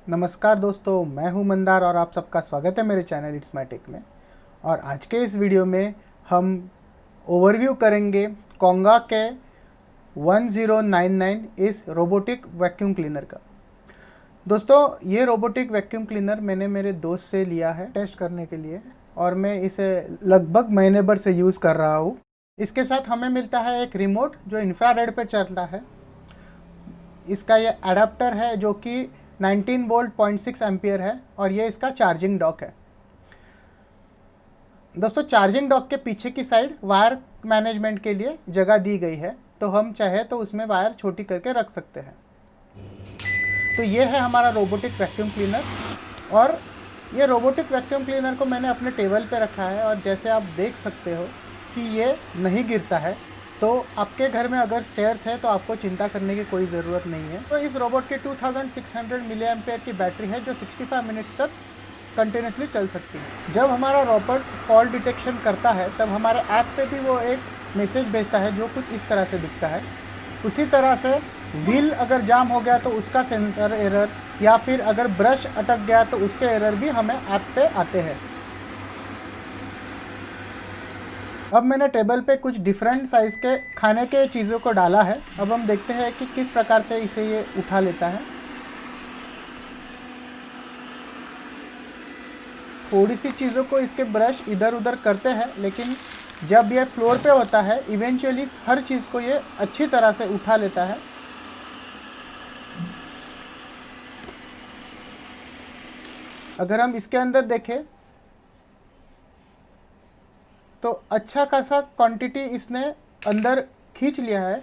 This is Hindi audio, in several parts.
नमस्कार दोस्तों, मैं हूं मंदार और आप सबका स्वागत है मेरे चैनल इट्स माय टेक में। और आज के इस वीडियो में हम ओवरव्यू करेंगे कोंगा के 1099 इस रोबोटिक वैक्यूम क्लीनर का। दोस्तों, ये रोबोटिक वैक्यूम क्लीनर मैंने मेरे दोस्त से लिया है टेस्ट करने के लिए और मैं इसे लगभग महीने भर से यूज़ कर रहा हूँ। इसके साथ हमें मिलता है एक रिमोट जो इंफ्रारेड पे चलता है। इसका ये अडेप्टर है जो कि 19 वोल्ट 0.6 एम्पियर है और ये इसका चार्जिंग डॉक है। दोस्तों, चार्जिंग डॉक के पीछे की साइड वायर मैनेजमेंट के लिए जगह दी गई है, तो हम चाहे तो उसमें वायर छोटी करके रख सकते हैं। तो ये है हमारा रोबोटिक वैक्यूम क्लीनर और ये रोबोटिक वैक्यूम क्लीनर को मैंने अपने टेबल पे रखा है और जैसे आप देख सकते हो कि ये नहीं गिरता है। तो आपके घर में अगर स्टेयर्स है तो आपको चिंता करने की कोई ज़रूरत नहीं है। तो इस रोबोट की 2600 मिली एम्पेयर की बैटरी है जो 65 मिनट्स तक कंटिन्यूसली चल सकती है। जब हमारा रोबोट फॉल्ट डिटेक्शन करता है तब हमारे ऐप पे भी वो एक मैसेज भेजता है जो कुछ इस तरह से दिखता है। उसी तरह से व्हील अगर जाम हो गया तो उसका सेंसर एरर या फिर अगर ब्रश अटक गया तो उसके एरर भी हमें ऐप पे आते हैं। अब मैंने टेबल पे कुछ डिफरेंट साइज़ के खाने के चीज़ों को डाला है। अब हम देखते हैं कि किस प्रकार से इसे ये उठा लेता है। थोड़ी सी चीज़ों को इसके ब्रश इधर उधर करते हैं, लेकिन जब ये फ्लोर पे होता है इवेंचुअली हर चीज़ को ये अच्छी तरह से उठा लेता है। अगर हम इसके अंदर देखें तो अच्छा खासा क्वांटिटी इसने अंदर खींच लिया है।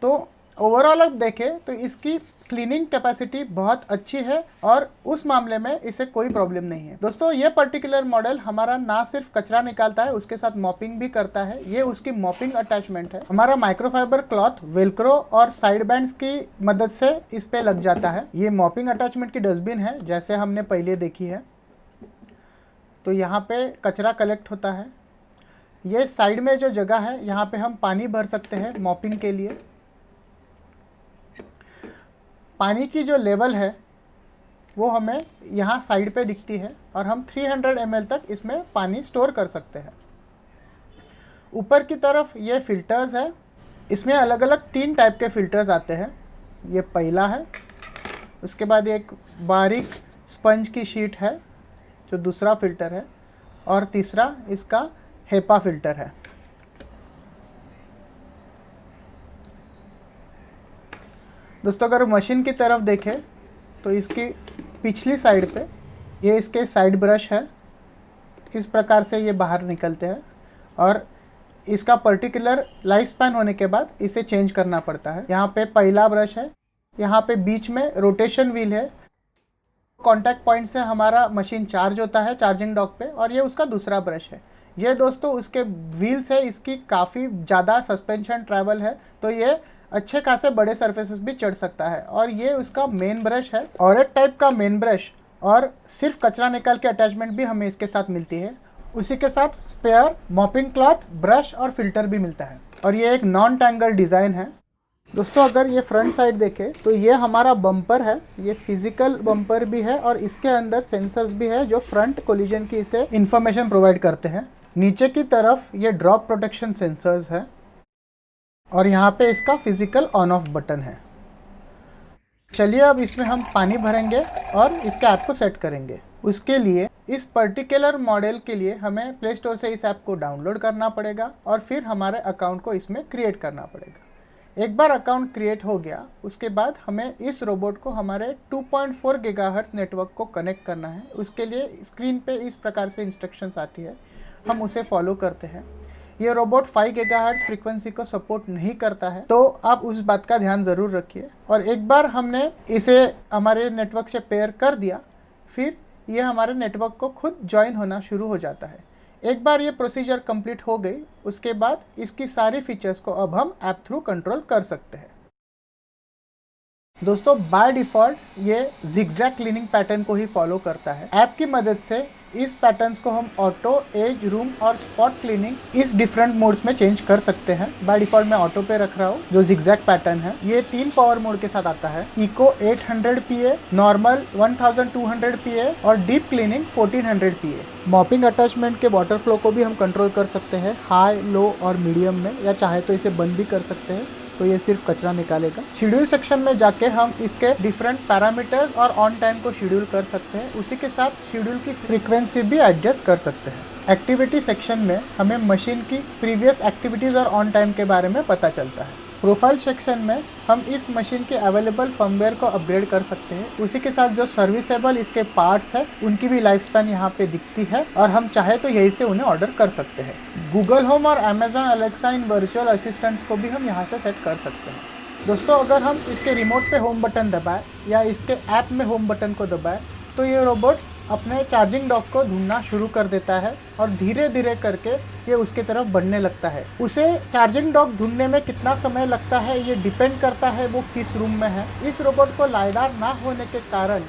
तो ओवरऑल अब देखें तो इसकी क्लीनिंग कैपेसिटी बहुत अच्छी है और उस मामले में इसे कोई प्रॉब्लम नहीं है। दोस्तों, ये पर्टिकुलर मॉडल हमारा ना सिर्फ कचरा निकालता है, उसके साथ मॉपिंग भी करता है। ये उसकी मॉपिंग अटैचमेंट है। हमारा माइक्रोफाइबर क्लॉथ वेलक्रो और साइड बैंड्स की मदद से इस पे लग जाता है। ये मॉपिंग अटैचमेंट की डस्टबिन है जैसे हमने पहले देखी है। तो यहाँ पे कचरा कलेक्ट होता है। ये साइड में जो जगह है यहाँ पे हम पानी भर सकते हैं मॉपिंग के लिए। पानी की जो लेवल है वो हमें यहाँ साइड पे दिखती है और हम 300 ml तक इसमें पानी स्टोर कर सकते हैं। ऊपर की तरफ ये फिल्टर्स है। इसमें अलग अलग 3 टाइप के फिल्टर्स आते हैं। ये पहला है, उसके बाद एक बारीक स्पंज की शीट है जो दूसरा फिल्टर है और तीसरा इसका हेपा फिल्टर है। दोस्तों, अगर मशीन की तरफ देखें तो इसकी पिछली साइड पे ये इसके साइड ब्रश है। इस प्रकार से ये बाहर निकलते हैं और इसका पर्टिकुलर लाइफ स्पैन होने के बाद इसे चेंज करना पड़ता है। यहाँ पे पहला ब्रश है, यहाँ पे बीच में रोटेशन व्हील है। कॉन्टैक्ट पॉइंट से हमारा मशीन चार्ज होता है चार्जिंग डॉक पे और ये उसका दूसरा ब्रश है। ये दोस्तों उसके व्हील से इसकी काफ़ी ज़्यादा सस्पेंशन ट्रैवल है, तो ये अच्छे खासे बड़े सरफेसेस भी चढ़ सकता है। और ये उसका मेन ब्रश है और एक टाइप का मेन ब्रश और सिर्फ कचरा निकाल के अटैचमेंट भी हमें इसके साथ मिलती है। उसी के साथ स्पेयर मॉपिंग क्लॉथ, ब्रश और फिल्टर भी मिलता है और ये एक नॉन टैंगल डिज़ाइन है। दोस्तों, अगर ये फ्रंट साइड देखें तो ये हमारा बम्पर है। ये फिजिकल बम्पर भी है और इसके अंदर सेंसर्स भी है जो फ्रंट कोलिजन की इसे इंफॉर्मेशन प्रोवाइड करते हैं। नीचे की तरफ ये ड्रॉप प्रोटेक्शन सेंसर्स है और यहाँ पे इसका फिजिकल ऑन ऑफ बटन है। चलिए अब इसमें हम पानी भरेंगे और इसके ऐप को सेट करेंगे। उसके लिए इस पर्टिकुलर मॉडल के लिए हमें प्ले स्टोर से इस ऐप को डाउनलोड करना पड़ेगा और फिर हमारे अकाउंट को इसमें क्रिएट करना पड़ेगा। एक बार अकाउंट क्रिएट हो गया उसके बाद हमें इस रोबोट को हमारे 2.4 गीगाहर्ट्ज़ नेटवर्क को कनेक्ट करना है। उसके लिए स्क्रीन पे इस प्रकार से इंस्ट्रक्शंस आती है, हम उसे फॉलो करते हैं। ये रोबोट 5 गीगाहर्ट्ज़ फ्रीक्वेंसी को सपोर्ट नहीं करता है, तो आप उस बात का ध्यान ज़रूर रखिए। और एक बार हमने इसे हमारे नेटवर्क से पेयर कर दिया, फिर ये हमारे नेटवर्क को खुद ज्वाइन होना शुरू हो जाता है। एक बार ये प्रोसीजर कंप्लीट हो गई उसके बाद इसकी सारी फीचर्स को अब हम ऐप थ्रू कंट्रोल कर सकते हैं। दोस्तों, बाय डिफ़ॉल्ट ये जिगजैग क्लीनिंग पैटर्न को ही फॉलो करता है। ऐप की मदद से इस पैटर्न्स को हम ऑटो, एज, रूम और स्पॉट क्लीनिंग इस डिफरेंट मोड्स में चेंज कर सकते हैं। बाय डिफॉल्ट मैं ऑटो पे रख रहा हूँ जो जिगजैग पैटर्न है। ये 3 पावर मोड के साथ आता है, इको 800 PA, नॉर्मल 1200 PA और deep cleaning 1400 PA। Mopping attachment के वाटर फ्लो को भी हम कंट्रोल कर सकते हैं हाई, लो और मीडियम में, या चाहे तो इसे बंद भी कर सकते हैं, तो ये सिर्फ कचरा निकालेगा। शेड्यूल सेक्शन में जाके हम इसके डिफरेंट पैरामीटर्स और ऑन टाइम को शेड्यूल कर सकते हैं। उसी के साथ शेड्यूल की फ्रीक्वेंसी भी एडजस्ट कर सकते हैं। एक्टिविटी सेक्शन में हमें मशीन की प्रीवियस एक्टिविटीज़ और ऑन टाइम के बारे में पता चलता है। प्रोफाइल सेक्शन में हम इस मशीन के अवेलेबल फर्मवेयर को अपग्रेड कर सकते हैं। उसी के साथ जो सर्विसेबल इसके पार्ट्स हैं उनकी भी लाइफ स्पैन यहाँ पे दिखती है और हम चाहे तो यहीं से उन्हें ऑर्डर कर सकते हैं। गूगल होम और अमेजॉन अलेक्सा इन वर्चुअल असिस्टेंट्स को भी हम यहाँ से सेट कर सकते हैं। दोस्तों, अगर हम इसके रिमोट पे होम बटन दबाएं या इसके ऐप में होम बटन को दबाएं तो ये रोबोट अपने चार्जिंग डॉक को ढूंढना शुरू कर देता है और धीरे धीरे करके ये उसकी तरफ बढ़ने लगता है। उसे चार्जिंग डॉक ढूंढने में कितना समय लगता है ये डिपेंड करता है वो किस रूम में है। इस रोबोट को लाइडार ना होने के कारण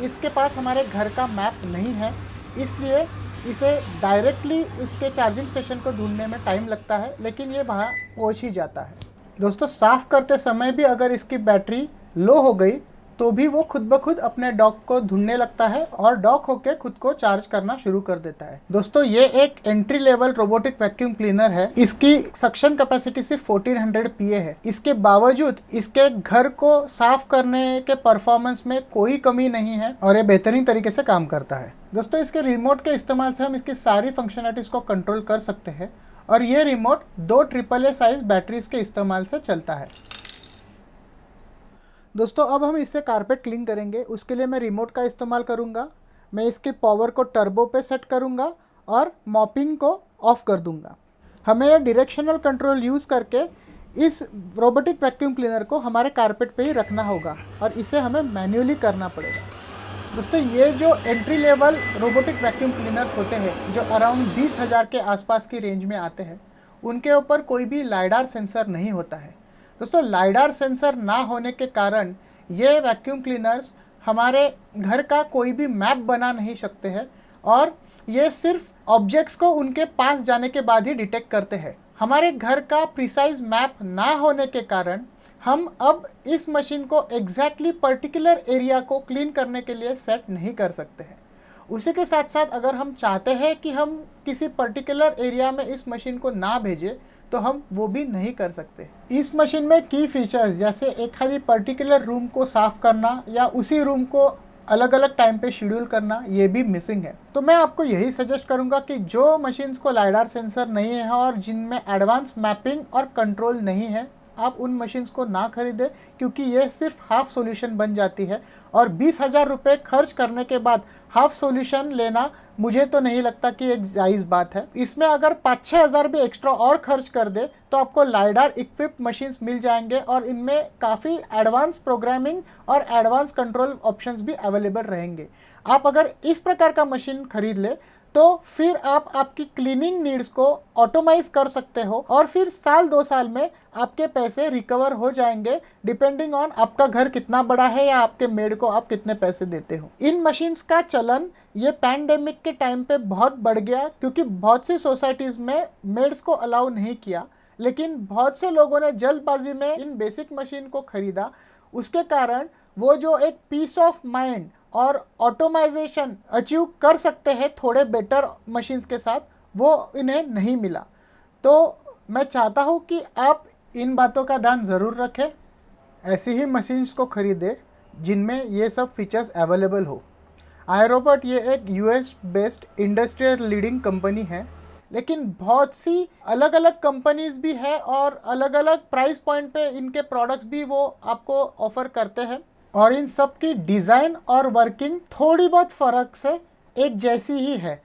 इसके पास हमारे घर का मैप नहीं है, इसलिए इसे डायरेक्टली उसके चार्जिंग स्टेशन को ढूंढने में टाइम लगता है, लेकिन ये वहाँ पहुँच ही जाता है। दोस्तों, साफ़ करते समय भी अगर इसकी बैटरी लो हो गई तो भी वो खुद ब खुद अपने डॉक को ढूंढने लगता है और डॉक होके खुद को चार्ज करना शुरू कर देता है। दोस्तों, ये एक entry level robotic vacuum cleaner है। इसकी सक्शन कैपेसिटी सिर्फ 1400 PA है। इसके बावजूद इसके घर को साफ करने के परफॉर्मेंस में कोई कमी नहीं है और ये बेहतरीन तरीके से काम करता है। दोस्तों, इसके रिमोट के इस्तेमाल से हम इसकी सारी फंक्शनलिटीज को कंट्रोल कर सकते हैं और ये रिमोट 2 AAA साइज बैटरीज के इस्तेमाल से चलता है। दोस्तों, अब हम इससे कारपेट क्लीन करेंगे। उसके लिए मैं रिमोट का इस्तेमाल करूंगा। मैं इसके पावर को टर्बो पे सेट करूंगा और मॉपिंग को ऑफ कर दूंगा। हमें यह डायरेक्शनल कंट्रोल यूज़ करके इस रोबोटिक वैक्यूम क्लीनर को हमारे कारपेट पे ही रखना होगा और इसे हमें मैन्युअली करना पड़ेगा। दोस्तों, ये जो entry level robotic vacuum cleaners होते हैं जो अराउंड 20,000 के आसपास की रेंज में आते हैं, उनके ऊपर कोई भी लाइडार सेंसर नहीं होता है। दोस्तों, लाइडार सेंसर ना होने के कारण ये वैक्यूम क्लीनर्स हमारे घर का कोई भी मैप बना नहीं सकते हैं और ये सिर्फ ऑब्जेक्ट्स को उनके पास जाने के बाद ही डिटेक्ट करते हैं। हमारे घर का प्रिसाइज मैप ना होने के कारण हम अब इस मशीन को एग्जैक्टली पर्टिकुलर एरिया को क्लीन करने के लिए सेट नहीं कर सकते हैं। उसी के साथ साथ अगर हम चाहते हैं कि हम किसी पर्टिकुलर एरिया में इस मशीन को ना भेजें तो हम वो भी नहीं कर सकते। इस मशीन में की फीचर्स जैसे एक खाली पर्टिकुलर रूम को साफ करना या उसी रूम को अलग अलग टाइम पे शेड्यूल करना, ये भी मिसिंग है। तो मैं आपको यही सजेस्ट करूंगा कि जो मशीन्स को लाइडार सेंसर नहीं है और जिनमें एडवांस मैपिंग और कंट्रोल नहीं है, आप उन मशीन्स को ना खरीदें, क्योंकि ये सिर्फ हाफ सॉल्यूशन बन जाती है और 20,000 रुपये खर्च करने के बाद हाफ सॉल्यूशन लेना मुझे तो नहीं लगता कि एक जायज़ बात है। इसमें अगर 5-6 हज़ार भी एक्स्ट्रा और खर्च कर दे तो आपको लाइडार इक्विप्ड मशीन्स मिल जाएंगे और इनमें काफ़ी एडवांस प्रोग्रामिंग और एडवांस कंट्रोल ऑप्शंस भी अवेलेबल रहेंगे। आप अगर इस प्रकार का मशीन खरीद ले तो फिर आप आपकी क्लीनिंग नीड्स को ऑटोमाइज कर सकते हो और फिर 1-2 साल में आपके पैसे रिकवर हो जाएंगे, डिपेंडिंग ऑन आपका घर कितना बड़ा है या आपके मेड को आप कितने पैसे देते हो। इन मशीन्स का चलन ये पैंडेमिक के टाइम पे बहुत बढ़ गया, क्योंकि बहुत सी सोसाइटीज़ में मेड्स को अलाउ नहीं किया, लेकिन बहुत से लोगों ने जल्दबाजी में इन बेसिक मशीन को खरीदा। उसके कारण वो जो एक पीस ऑफ माइंड और ऑटोमाइजेशन अचीव कर सकते हैं थोड़े बेटर मशीन्स के साथ, वो इन्हें नहीं मिला। तो मैं चाहता हूँ कि आप इन बातों का ध्यान ज़रूर रखें, ऐसी ही मशीन्स को खरीदें जिनमें ये सब फीचर्स अवेलेबल हो। iRobot ये एक US based industrial leading company है, लेकिन बहुत सी अलग अलग कंपनीज भी है और अलग अलग प्राइस पॉइंट पे इनके प्रोडक्ट्स भी वो आपको ऑफ़र करते हैं और इन सब की डिज़ाइन और वर्किंग थोड़ी बहुत फ़र्क से एक जैसी ही है।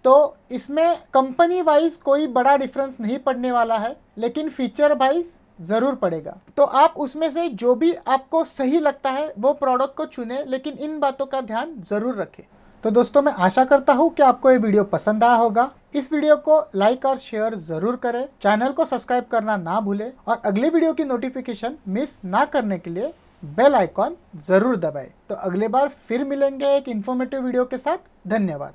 तो इसमें कंपनी वाइज कोई बड़ा डिफरेंस नहीं पड़ने वाला है, लेकिन फीचर वाइज ज़रूर पड़ेगा। तो आप उसमें से जो भी आपको सही लगता है वो प्रोडक्ट को चुनें, लेकिन इन बातों का ध्यान ज़रूर रखें। तो दोस्तों, मैं आशा करता हूँ कि आपको ये वीडियो पसंद आया होगा। इस वीडियो को लाइक और शेयर ज़रूर करें, चैनल को सब्सक्राइब करना ना भूलें और अगले वीडियो की नोटिफिकेशन मिस ना करने के लिए बेल आइकॉन ज़रूर दबाएं। तो अगले बार फिर मिलेंगे एक इन्फॉर्मेटिव वीडियो के साथ। धन्यवाद।